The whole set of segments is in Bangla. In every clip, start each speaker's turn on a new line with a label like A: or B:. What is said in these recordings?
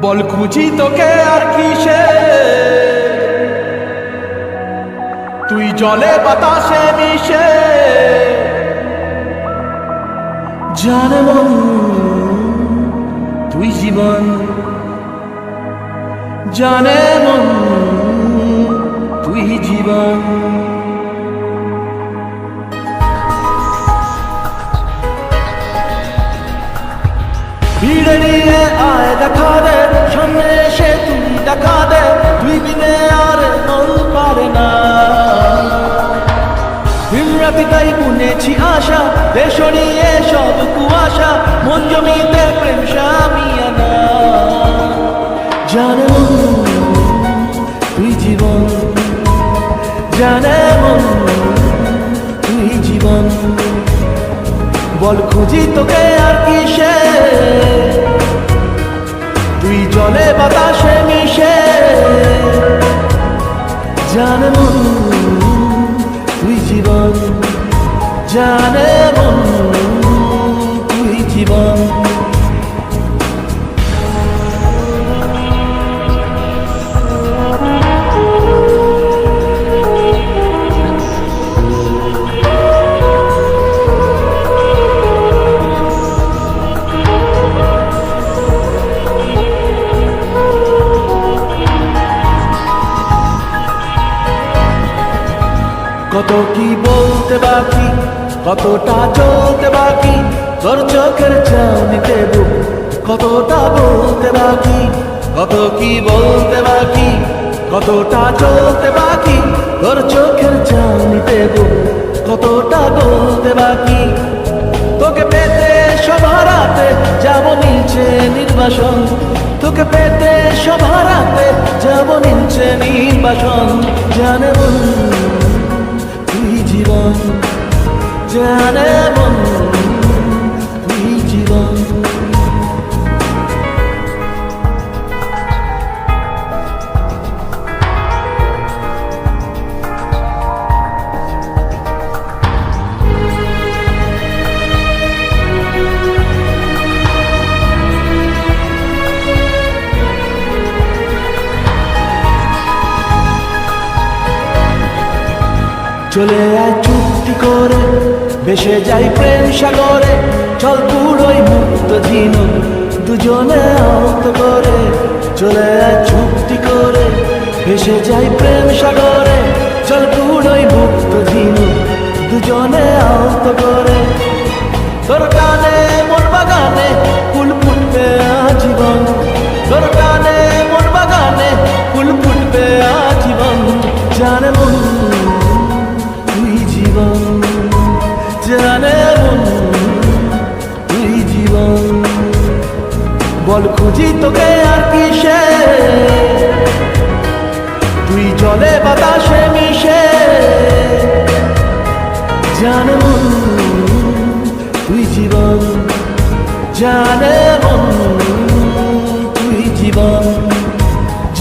A: বল খুঁজি তোকে আর কিসে, তুই জলে বাতাসে মিশে। জানে মন তুই জীবন, জানে মন তুই জীবন। ভিড়ে নিয়ে আয় দেখা দে, সামনে এসে তুই দেখা দে, তুই বিনে আর নল পারে না। দিন রাতি তাই বুনেছি আশা, দেশ নিয়ে সব কুয়াশা, মন জমিতে প্রেম শামিয়ানা। জানে মন তুই জীবন, জানে মন তুই জীবন। বল খুঁজি তোকে আর কিসে, তুই জলে বাতাসে মিশে। জানে মন তুই জীবন, জানে মন তুই জীবন। কত কি বলতে বাকি, কতটা চলতে বাকি, তোর চোখের চাউনিতে বুক কতটা বলতে বাকি। কত কি বলতে বাকি, কতটা চলতে বাকি, তোর চোখের চাউনিতে বুক কতটা বলতে বাকি। তোকে পেতে সব হারাতে যাব নিচে নির্বাসন, তোকে পেতে সব হারাতে যাব নিচে নির্বাসন। জানে মন তুই জীবন, জানে মন তুই জীবন। চলে আয় চুক্তি করে, ভেসে যাই প্রেম সাগরে, চল পুরোই মুক্ত ঝিনুক দুজনে আহত করে। চলে আয় চুক্তি করে, ভেসে যাই প্রেম সাগরে, চল পুরোই মুক্ত ঝিনুক দুজনে আহত করে। তোর গানে মোর বাগানে ফুল ফুটবে আজীবন, তোর গানে মোর বাগানে ফুল ফুটবে আজীবন। জানে মন তুই জীবন, জানে মন তুই জীবন। বল খুঁজি তোকে আর কিসে, তুই জলে বাতাসে মিশে। জানে মন তুই জীবন, জানে মন তুই জীবন,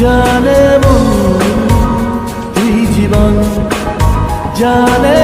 A: জানে মন তুই জীবন, জানে